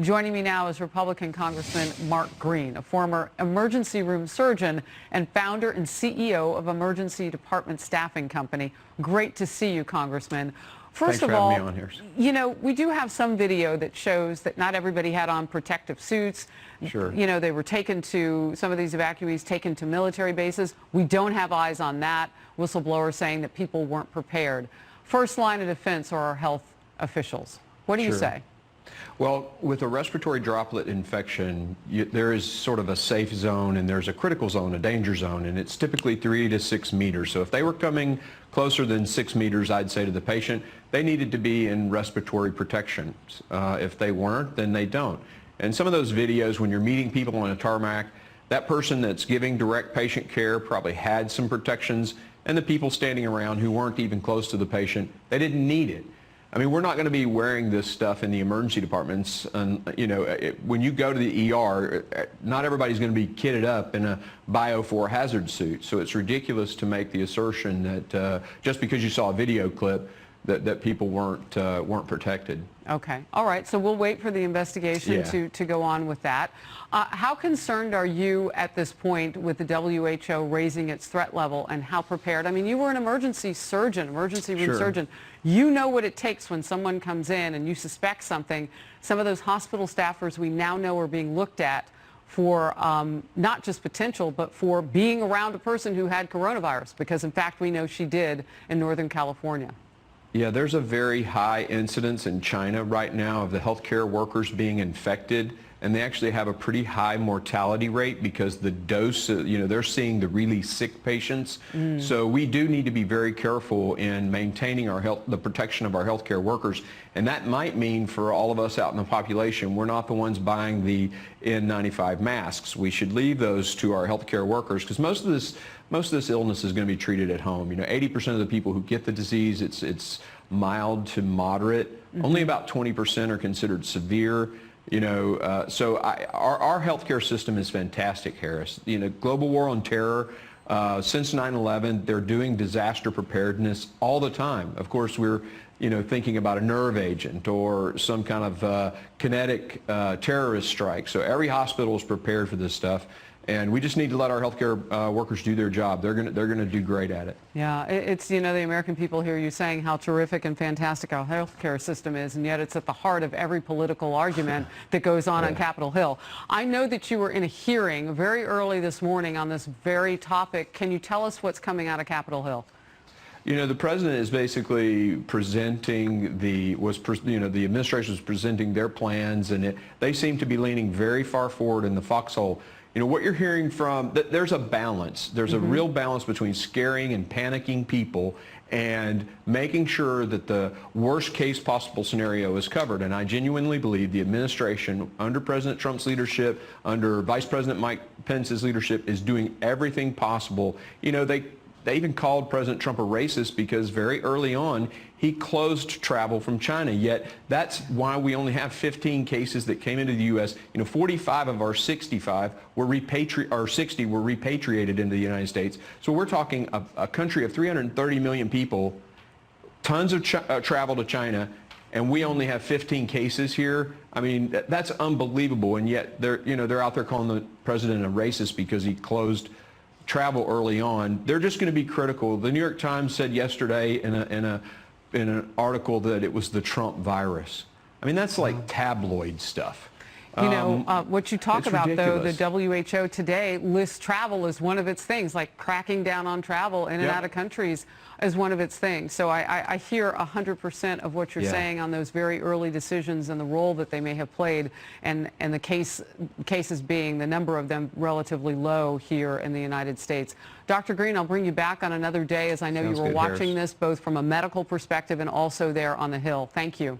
Joining me now is Republican Congressman Mark Green, a former emergency room surgeon and founder and CEO of Emergency Department Staffing Company. Great to see you, Congressman. First of all, you know, we do have some video that shows that not everybody had on protective suits. Sure. You know, they were taken to, some of these evacuees taken to military bases. We don't have eyes on that. Whistleblowers saying that people weren't prepared. First line of defense are our health officials. What do you say? Well, with a respiratory droplet infection, there is sort of a safe zone and there's a critical zone, a danger zone, and it's typically 3 to 6 meters. So if they were coming closer than 6 meters, I'd say to the patient, they needed to be in respiratory protection. If they weren't, then they don't. And some of those videos, when you're meeting people on a tarmac, that person that's giving direct patient care probably had some protections, and the people standing around who weren't even close to the patient, they didn't need it. I mean, we're not going to be wearing this stuff in the emergency departments. And, you know, when you go to the ER, not everybody's going to be kitted up in a Bio-4 hazard suit. So it's ridiculous to make the assertion that just because you saw a video clip that people weren't protected. Okay. All right. So we'll wait for the investigation to go on with that. How concerned are you at this point with the WHO raising its threat level, and how prepared? I mean, you were an emergency surgeon, emergency room surgeon. You know what it takes when someone comes in and you suspect something. Some of those hospital staffers we now know are being looked at for not just potential, but for being around a person who had coronavirus, because in fact we know she did in Northern California. Yeah, there's a very high incidence in China right now of the healthcare workers being infected, and they actually have a pretty high mortality rate because the dose, you know, they're seeing the really sick patients. So we do need to be very careful in maintaining our health, the protection of our healthcare workers, and that might mean for all of us out in the population, we're not the ones buying the N95 masks. We should leave those to our healthcare workers, because most of this illness is going to be treated at home. You know, 80% of the people who get the disease, it's mild to moderate. Only about 20% are considered severe. You know, so our healthcare system is fantastic, Harris. You know, global war on terror, since 9/11, they're doing disaster preparedness all the time. Of course, we're, you know, thinking about a nerve agent or some kind of kinetic terrorist strike. So every hospital is prepared for this stuff. And we just need to let our healthcare workers do their job. They're gonna do great at it. Yeah, it's, you know, the American people hear you saying how terrific and fantastic our healthcare system is, and yet it's at the heart of every political argument that goes on Capitol Hill. I know that you were in a hearing very early this morning on this very topic. Can you tell us what's coming out of Capitol Hill? You know, the president is basically presenting the administration was presenting their plans, and they seem to be leaning very far forward in the foxhole. You know, what you're hearing from, there's a balance. There's a real balance between scaring and panicking people and making sure that the worst case possible scenario is covered. And I genuinely believe the administration, under President Trump's leadership, under Vice President Mike Pence's leadership, is doing everything possible. You know, they even called President Trump a racist because very early on he closed travel from China. Yet that's why we only have 15 cases that came into the U.S. You know, 45 of our 65 were 60 were repatriated into the United States. So we're talking a country of 330 million people, tons of travel to China, and we only have 15 cases here. I mean, that's unbelievable. And yet they're out there calling the president a racist because he closed travel early on. They're just going to be critical. The New York Times said yesterday in an article that it was the Trump virus. I mean, that's like tabloid stuff. You know, what you talk about, ridiculous. though, the WHO today lists travel as one of its things, like cracking down on travel in and out of countries as one of its things. So I hear 100% of what you're saying on those very early decisions and the role that they may have played, and the cases being, the number of them, relatively low here in the United States. Dr. Green, I'll bring you back on another day, as I know you were watching this both from a medical perspective and also there on the Hill. Thank you.